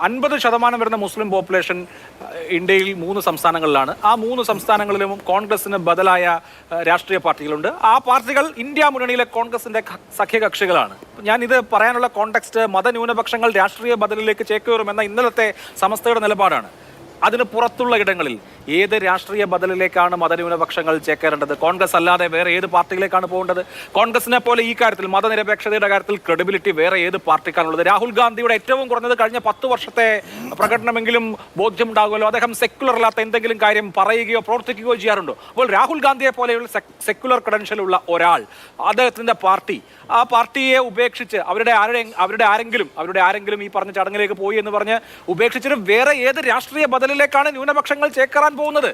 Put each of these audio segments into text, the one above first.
50% വരുന്ന മുസ്ലിം പോപ്പുലേഷൻ ഇന്ത്യയിൽ 3 സംസ്ഥാനങ്ങളിലാണ്. ആ 3 സംസ്ഥാനങ്ങളിലും കോൺഗ്രസിന് ബദലായ രാഷ്ട്രീയ പാർട്ടികളുണ്ട്. ആ പാർട്ടികൾ ഇന്ത്യ മുന്നണിയിലെ കോൺഗ്രസിന്റെ സഖ്യകക്ഷികളാണ്. ഞാൻ ഇത് പറയാനുള്ള കോണ്ടെക്സ്റ്റ് മതന്യൂനപക്ഷങ്ങൾ രാഷ്ട്രീയ ബദലിലേക്ക് ചേക്കേറുമെന്ന ഇന്നലത്തെ സമസ്തയുടെ നിലപാടാണ്. അതിന് പുറത്തുള്ള ഇടങ്ങളിൽ ഏത് രാഷ്ട്രീയ ബദലിലേക്കാണ് മതന്യൂനപക്ഷങ്ങൾ ചേക്കേറേണ്ടത്? കോൺഗ്രസ് അല്ലാതെ വേറെ ഏത് പാർട്ടിയിലേക്കാണ് പോകേണ്ടത്? കോൺഗ്രസിനെ പോലെ ഈ കാര്യത്തിൽ മതനിരപേക്ഷതയുടെ കാര്യത്തിൽ ക്രെഡിബിലിറ്റി വേറെ ഏത് പാർട്ടിക്കാണുള്ളത്? രാഹുൽ ഗാന്ധിയുടെ ഏറ്റവും കുറഞ്ഞത് കഴിഞ്ഞ 10 വർഷത്തെ പ്രകടനമെങ്കിലും ബോധ്യമുണ്ടാകുമല്ലോ. അദ്ദേഹം സെക്യുലർ അല്ലാത്ത എന്തെങ്കിലും കാര്യം പറയുകയോ പ്രവർത്തിക്കുകയോ ചെയ്യാറുണ്ടോ? അപ്പോൾ രാഹുൽ ഗാന്ധിയെ പോലെയുള്ള സെക്യുലർ ക്രെഡൻഷ്യൽ ഉള്ള ഒരാൾ, അദ്ദേഹത്തിന്റെ പാർട്ടി, ആ പാർട്ടിയെ ഉപേക്ഷിച്ച് അവരുടെ ആരെങ്കിലും ഈ പറഞ്ഞ ചടങ്ങിലേക്ക് പോയി എന്ന് പറഞ്ഞ് ഉപേക്ഷിച്ചിട്ട് വേറെ ഏത് രാഷ്ട്രീയ ബദലിലേക്കാണ് ന്യൂനപക്ഷങ്ങൾ ചേക്കേറാൻ പോകുന്നത്?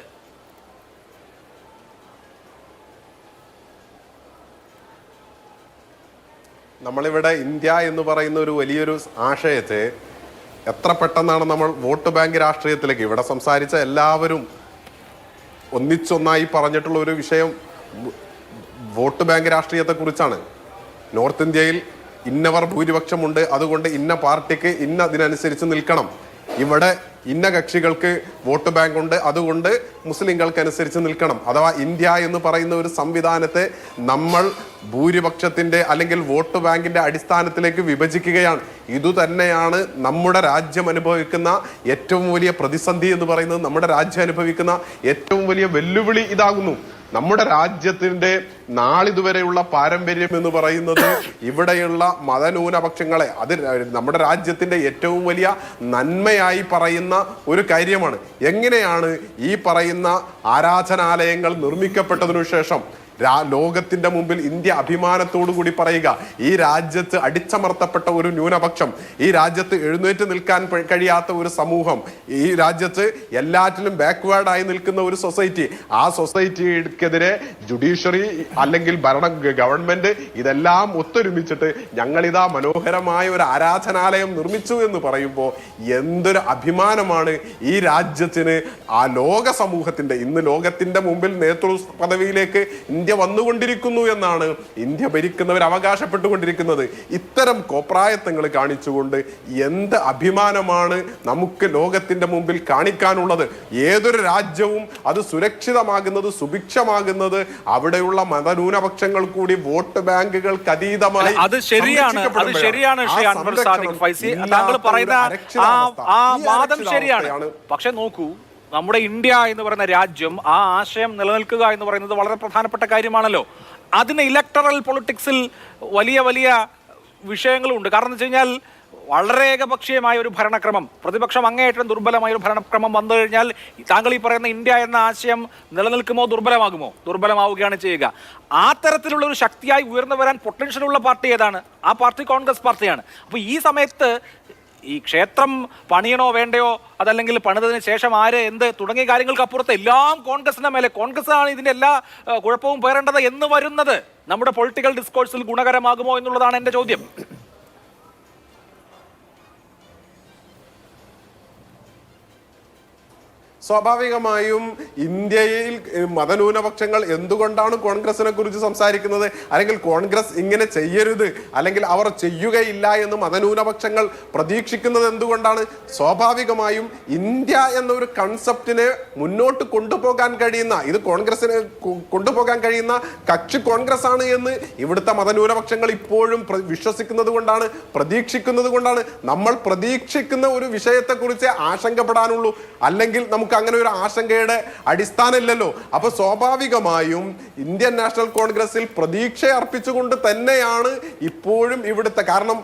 നമ്മളിവിടെ ഇന്ത്യ എന്ന് പറയുന്ന ഒരു വലിയൊരു ആശയത്തെ എത്ര പെട്ടെന്നാണ് നമ്മൾ വോട്ട് ബാങ്ക് രാഷ്ട്രീയത്തിലേക്ക്, ഇവിടെ സംസാരിച്ച എല്ലാവരും ഒന്നിച്ചൊന്നായി പറഞ്ഞിട്ടുള്ള ഒരു വിഷയം വോട്ട് ബാങ്ക് രാഷ്ട്രീയത്തെ കുറിച്ചാണ്. നോർത്ത് ഇന്ത്യയിൽ ഇന്നവർ ഭൂരിപക്ഷമുണ്ട്, അതുകൊണ്ട് ഇന്ന പാർട്ടിക്ക് ഇന്ന അതിനനുസരിച്ച് നിൽക്കണം. ഇവിടെ ഇന്ന കക്ഷികൾക്ക് വോട്ട് ബാങ്ക് ഉണ്ട്, അതുകൊണ്ട് മുസ്ലിങ്ങൾക്ക് അനുസരിച്ച് നിൽക്കണം. അഥവാ ഇന്ത്യ എന്ന് പറയുന്ന ഒരു സംവിധാനത്തെ നമ്മൾ ഭൂരിപക്ഷത്തിന്റെ അല്ലെങ്കിൽ വോട്ട് ബാങ്കിന്റെ അടിസ്ഥാനത്തിലേക്ക് വിഭജിക്കുകയാണ്. ഇതുതന്നെയാണ് നമ്മുടെ രാജ്യം അനുഭവിക്കുന്ന ഏറ്റവും വലിയ പ്രതിസന്ധി എന്ന് പറയുന്നത്. നമ്മുടെ രാജ്യം അനുഭവിക്കുന്ന ഏറ്റവും വലിയ വെല്ലുവിളി ഇതാകുന്നു. നമ്മുടെ രാജ്യത്തിന്റെ നാളിതുവരെയുള്ള പാരമ്പര്യം എന്ന് പറയുന്നത് ഇവിടെയുള്ള മതന്യൂനപക്ഷങ്ങളെ അത് നമ്മുടെ രാജ്യത്തിന്റെ ഏറ്റവും വലിയ നന്മയായി പറയുന്ന ഒരു കാര്യമാണ്. എങ്ങനെയാണ് ഈ പറയുന്ന ആരാധനാലയങ്ങൾ നിർമ്മിക്കപ്പെട്ടതിനു ശേഷം ലോകത്തിന്റെ മുമ്പിൽ ഇന്ത്യ അഭിമാനത്തോടു കൂടി പറയുക, ഈ രാജ്യത്ത് അടിച്ചമർത്തപ്പെട്ട ഒരു ന്യൂനപക്ഷം, ഈ രാജ്യത്ത് എഴുന്നേറ്റ് നിൽക്കാൻ കഴിയാത്ത ഒരു സമൂഹം, ഈ രാജ്യത്ത് എല്ലാറ്റിലും ബാക്ക്വേർഡായി നിൽക്കുന്ന ഒരു സൊസൈറ്റി, ആ സൊസൈറ്റിക്കെതിരെ ജുഡീഷ്യറി അല്ലെങ്കിൽ ഗവൺമെന്റ് ഇതെല്ലാം ഒത്തൊരുമിച്ചിട്ട് ഞങ്ങളിതാ മനോഹരമായ ഒരു ആരാധനാലയം നിർമ്മിച്ചു എന്ന് പറയുമ്പോൾ എന്തൊരു അഭിമാനമാണ് ഈ രാജ്യത്തിന്. ആ ലോക സമൂഹത്തിന്റെ, ഇന്ന് ലോകത്തിന്റെ മുമ്പിൽ നേതൃ പദവിയിലേക്ക് ഇന്ത്യ വന്നുകൊണ്ടിരിക്കുന്നു എന്നാണ് ഇന്ത്യ ഭരിക്കുന്നവർ അവകാശപ്പെട്ടുകൊണ്ടിരിക്കുന്നത്. ഇത്തരം കോപ്രായത്തങ്ങൾ കാണിച്ചുകൊണ്ട് എന്ത് അഭിമാനമാണ് നമുക്ക് ലോകത്തിന്റെ മുമ്പിൽ കാണിക്കാനുള്ളത്? ഏതൊരു രാജ്യവും അത് സുരക്ഷിതമാകുന്നത്, സുഭിക്ഷമാകുന്നത് അവിടെയുള്ള മതന്യൂനപക്ഷങ്ങൾ കൂടി വോട്ട് ബാങ്കുകൾക്ക് അതീതമായി. അത് ശരിയാണ്. താങ്കൾ പറയുന്ന ആ വാദം ശരിയാണ്. പക്ഷെ നോക്കൂ, നമ്മുടെ ഇന്ത്യ എന്ന് പറയുന്ന രാജ്യം, ആ ആശയം നിലനിൽക്കുക എന്ന് പറയുന്നത് വളരെ പ്രധാനപ്പെട്ട കാര്യമാണല്ലോ. അതിന് ഇലക്ടറൽ പൊളിറ്റിക്സിൽ വലിയ വലിയ വിഷയങ്ങളുണ്ട്. കാരണം എന്ന് വെച്ച് കഴിഞ്ഞാൽ വളരെ ഏകപക്ഷീയമായ ഒരു ഭരണക്രമം, പ്രതിപക്ഷം അങ്ങേയറ്റം ദുർബലമായ ഒരു ഭരണക്രമം വന്നു കഴിഞ്ഞാൽ താങ്കൾ ഈ പറയുന്ന ഇന്ത്യ എന്ന ആശയം നിലനിൽക്കുമോ ദുർബലമാകുമോ? ദുർബലമാവുകയാണ് ചെയ്യുക. ആ തരത്തിലുള്ള ഒരു ശക്തിയായി ഉയർന്നു വരാൻ പൊട്ടൻഷ്യലുള്ള പാർട്ടി ഏതാണ്? ആ പാർട്ടി കോൺഗ്രസ് പാർട്ടിയാണ്. അപ്പോൾ ഈ സമയത്ത് ഈ ക്ഷേത്രം പണിയണോ വേണ്ടയോ, അതല്ലെങ്കിൽ പണിതതിന് ശേഷം ആര് എന്ത് തുടങ്ങിയ കാര്യങ്ങൾക്ക് അപ്പുറത്ത് എല്ലാം കോൺഗ്രസിന്റെ മേലെ, കോൺഗ്രസ് ആണ് ഇതിന്റെ എല്ലാ കുഴപ്പവും പേറേണ്ടത് എന്ന് വരുന്നത് നമ്മുടെ പൊളിറ്റിക്കൽ ഡിസ്കോഴ്സിൽ ഗുണകരമാകുമോ എന്നുള്ളതാണ് എൻ്റെ ചോദ്യം. സ്വാഭാവികമായും ഇന്ത്യയിൽ മതന്യൂനപക്ഷങ്ങൾ എന്തുകൊണ്ടാണ് കോൺഗ്രസിനെ കുറിച്ച് സംസാരിക്കുന്നത്, അല്ലെങ്കിൽ കോൺഗ്രസ് ഇങ്ങനെ ചെയ്യരുത്, അല്ലെങ്കിൽ അവർ ചെയ്യുകയില്ല എന്ന് മതന്യൂനപക്ഷങ്ങൾ പ്രതീക്ഷിക്കുന്നത് എന്തുകൊണ്ടാണ്? സ്വാഭാവികമായും ഇന്ത്യ എന്നൊരു കൺസെപ്റ്റിനെ മുന്നോട്ട് കൊണ്ടുപോകാൻ കഴിയുന്ന, ഇത് കോൺഗ്രസിനെ കൊണ്ടുപോകാൻ കഴിയുന്ന കക്ഷി കോൺഗ്രസ് ആണ് എന്ന് ഇവിടുത്തെ മതന്യൂനപക്ഷങ്ങൾ ഇപ്പോഴും വിശ്വസിക്കുന്നത് കൊണ്ടാണ്, പ്രതീക്ഷിക്കുന്നത് കൊണ്ടാണ്. നമ്മൾ പ്രതീക്ഷിക്കുന്ന ഒരു വിഷയത്തെക്കുറിച്ച് ആശങ്കപ്പെടാനുള്ളൂ, അല്ലെങ്കിൽ നമുക്ക് അങ്ങനെ ഒരു ആശങ്കയുടെ അടിസ്ഥാനമില്ലല്ലോ. അപ്പൊ സ്വാഭാവികമായും ഇന്ത്യൻ നാഷണൽ കോൺഗ്രസിൽ പ്രതീക്ഷ അർപ്പിച്ചുകൊണ്ട് തന്നെയാണ് ഇപ്പോഴും ഇവിടുത്തെ, കാരണം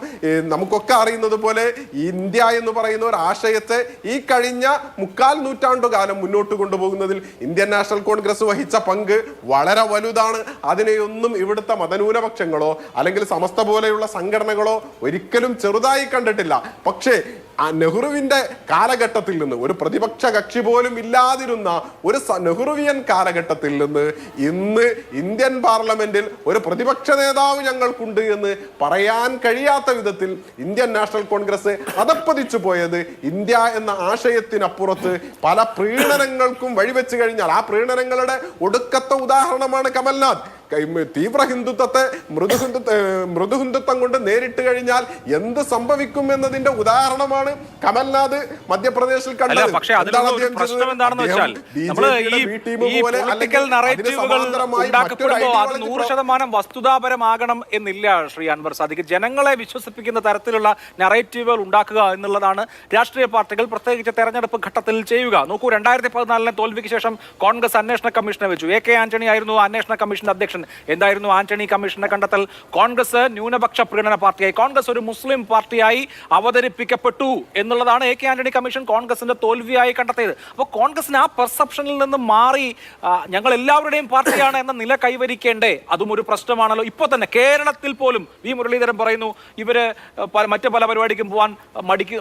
നമുക്കൊക്കെ അറിയുന്നത് പോലെ ഇന്ത്യ എന്ന് പറയുന്ന ഒരു ആശയത്തെ ഈ കഴിഞ്ഞ 3/4 നൂറ്റാണ്ടുകാലം മുന്നോട്ട് കൊണ്ടുപോകുന്നതിൽ ഇന്ത്യൻ നാഷണൽ കോൺഗ്രസ് വഹിച്ച പങ്ക് വളരെ വലുതാണ്. അതിനെയൊന്നും ഇവിടുത്തെ മതന്യൂനപക്ഷങ്ങളോ അല്ലെങ്കിൽ സമസ്ത പോലെയുള്ള സംഘടനകളോ ഒരിക്കലും ചെറുതായി കണ്ടിട്ടില്ല. പക്ഷേ നെഹ്റുവിന്റെ കാലഘട്ടത്തിൽ നിന്ന്, ഒരു പ്രതിപക്ഷ കക്ഷി പോലും ഇല്ലാതിരുന്ന ഒരു നെഹ്റുവിയൻ കാലഘട്ടത്തിൽ നിന്ന് ഇന്ന് ഇന്ത്യൻ പാർലമെന്റിൽ ഒരു പ്രതിപക്ഷ നേതാവ് ഞങ്ങൾക്കുണ്ട് എന്ന് പറയാൻ കഴിയാത്ത വിധത്തിൽ ഇന്ത്യൻ നാഷണൽ കോൺഗ്രസ് അതപ്പതിച്ചു പോയത് ഇന്ത്യ എന്ന ആശയത്തിനപ്പുറത്ത് പല പ്രീണനങ്ങൾക്കും വഴിവെച്ച് കഴിഞ്ഞാൽ, ആ പ്രീണനങ്ങളുടെ ഒടുക്കത്തെ ഉദാഹരണമാണ് കമൽനാഥ്. തീവ്ര ഹിന്ദുത്വത്തെ മൃദുഹിന്ദുത്വം കൊണ്ട് നേരിട്ട് കഴിഞ്ഞാൽ എന്ത് സംഭവിക്കും എന്നതിന്റെ ഉദാഹരണമാണ് കമൽനാഥ് മധ്യപ്രദേശിൽ കണ്ടത്. പക്ഷേ അതിലൊരു പ്രശ്നം എന്താണെന്ന് വെച്ചാൽ നമ്മൾ ഈ പൊളിറ്റിക്കൽ നറേറ്റീവുകൾ ഉണ്ടാക്കപ്പെടുമ്പോൾ അത് 100% വസ്തുതാപരമാകണം എന്നില്ല. ശ്രീ അൻവർ സാദിഖ്, ജനങ്ങളെ വിശ്വസിപ്പിക്കുന്ന തരത്തിലുള്ള നറേറ്റീവുകൾ ഉണ്ടാക്കുക എന്നുള്ളതാണ് രാഷ്ട്രീയ പാർട്ടികൾ പ്രത്യേകിച്ച് തെരഞ്ഞെടുപ്പ് ഘട്ടത്തിൽ ചെയ്യുക. നോക്കൂ, 2014 തോൽവിക്ക് ശേഷം കോൺഗ്രസ് അന്വേഷണ കമ്മീഷനെ വെച്ചു. AK ആന്റണി ആയിരുന്നു അന്വേഷണ കമ്മീഷന്റെ അധ്യക്ഷൻ. എന്തായിരുന്നു ആന്റണി കമ്മീഷന്റെ കണ്ടെത്തൽ? കോൺഗ്രസ് ന്യൂനപക്ഷ പ്രീണന പാർട്ടിയായി, കോൺഗ്രസ് ഒരു മുസ്ലിം പാർട്ടിയായി അവതരിപ്പിക്കപ്പെട്ടു എന്നുള്ളതാണ് AK ആന്റണി കമ്മീഷൻ കോൺഗ്രസിന്റെ തോൽവിയായി കണ്ടെത്തിയത്. അപ്പോൾ കോൺഗ്രസിന് ആ പെർസെപ്ഷനിൽ നിന്ന് മാറി ഞങ്ങൾ എല്ലാവരുടെയും പാർട്ടിയാണ് എന്ന നില കൈവരിക്കേണ്ടേ? അതും ഒരു പ്രശ്നമാണല്ലോ. ഇപ്പോൾ തന്നെ കേരളത്തിൽ പോലും വി മുരളീധരൻ പറയുന്നു ഇവര് മറ്റു പല പരിപാടിക്കും പോകാൻ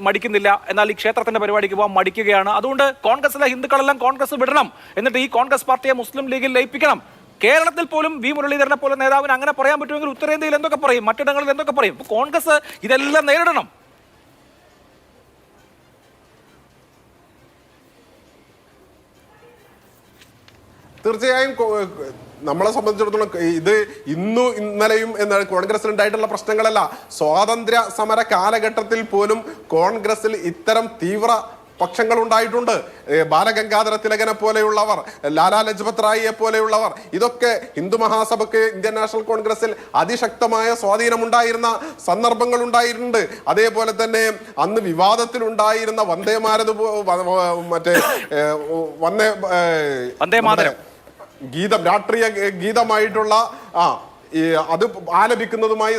മടിക്കുന്നില്ല, എന്നാൽ ഈ ക്ഷേത്രത്തിന്റെ പരിപാടിക്ക് പോകാൻ മടിക്കുകയാണ്. അതുകൊണ്ട് കോൺഗ്രസിലെ ഹിന്ദുക്കളെല്ലാം കോൺഗ്രസ് വിടണം, എന്നിട്ട് ഈ കോൺഗ്രസ് പാർട്ടിയെ മുസ്ലിം ലീഗിൽ ലയിപ്പിക്കണം. കേരളത്തിൽ പോലും വി മുരളീധരനെ പോലെ നേതാവിന് അങ്ങനെ പറയാൻ പറ്റുമെങ്കിൽ ഉത്തരേന്ത്യയിൽ എന്തൊക്കെ പറയും, മറ്റിടങ്ങളിൽ എന്തൊക്കെ പറയും? കോൺഗ്രസ് ഇതെല്ലാം നേരിടണം. തീർച്ചയായും നമ്മളെ സംബന്ധിച്ചിടത്തോളം ഇത് ഇന്നലെയും എന്നാൽ കോൺഗ്രസിൽ ഉണ്ടായിട്ടുള്ള പ്രശ്നങ്ങളല്ല. സ്വാതന്ത്ര്യ സമര കാലഘട്ടത്തിൽ പോലും കോൺഗ്രസിൽ ഇത്തരം തീവ്ര പക്ഷങ്ങൾ ഉണ്ടായിട്ടുണ്ട്. ബാലഗംഗാധര തിലകനെ പോലെയുള്ളവർ, ലാലാ ലജ്പത് റായിയെ പോലെയുള്ളവർ, ഇതൊക്കെ ഹിന്ദു മഹാസഭയ്ക്ക് ഇന്ത്യൻ നാഷണൽ കോൺഗ്രസിൽ അതിശക്തമായ സ്വാധീനമുണ്ടായിരുന്ന സന്ദർഭങ്ങൾ ഉണ്ടായിട്ടുണ്ട്. അതേപോലെ തന്നെ അന്ന് വിവാദത്തിലുണ്ടായിരുന്ന വന്ദേ മാതരം ഗീതം, രാഷ്ട്രീയ ഗീതമായിട്ടുള്ള അത് ആലപിക്കുന്നതുമായി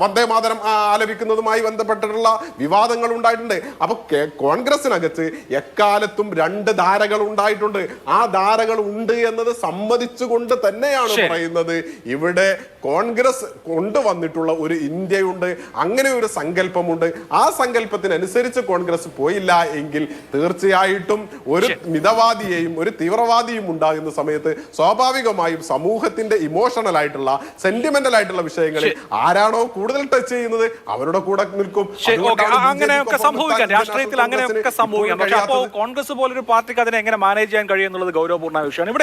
വന്ദേ മാതരം ആലപിക്കുന്നതുമായി ബന്ധപ്പെട്ടിട്ടുള്ള വിവാദങ്ങൾ ഉണ്ടായിട്ടുണ്ട്. അപ്പൊ കോൺഗ്രസിനകത്ത് എക്കാലത്തും രണ്ട് ധാരകൾ ഉണ്ടായിട്ടുണ്ട്. ആ ധാരകൾ ഉണ്ട് എന്നത് സമ്മതിച്ചുകൊണ്ട് തന്നെയാണ് പറയുന്നത് ഇവിടെ കോൺഗ്രസ് കൊണ്ടുവന്നിട്ടുള്ള ഒരു ഇന്ത്യയുണ്ട്, അങ്ങനെ ഒരു സങ്കല്പമുണ്ട്. ആ സങ്കല്പത്തിനനുസരിച്ച് കോൺഗ്രസ് പോയില്ല എങ്കിൽ തീർച്ചയായിട്ടും ഒരു മിതവാദിയെയും ഒരു തീവ്രവാദിയും ഉണ്ടാകുന്ന സമയത്ത് സ്വാഭാവികമായും സമൂഹത്തിന്റെ ഇമോഷണൽ ആയിട്ടുള്ള സെന്റിമെന്റൽ ആയിട്ടുള്ള വിഷയങ്ങളിൽ ആരാണോ കൂടുതൽ ടച്ച് ചെയ്യുന്നത് അവരുടെ കൂടെ നിൽക്കും. അങ്ങനെയൊക്കെ സംഭവിക്കാം, രാഷ്ട്രീയത്തിൽ അങ്ങനെയൊക്കെ സംഭവിക്കാം. പക്ഷെ അപ്പോൾ കോൺഗ്രസ് പോലൊരു പാർട്ടിക്ക് അതിനെ എങ്ങനെ മാനേജ് ചെയ്യാൻ കഴിയും എന്നുള്ളത് ഗൗരവപൂർണ്ണ വിഷയമാണ്. ഇവിടെ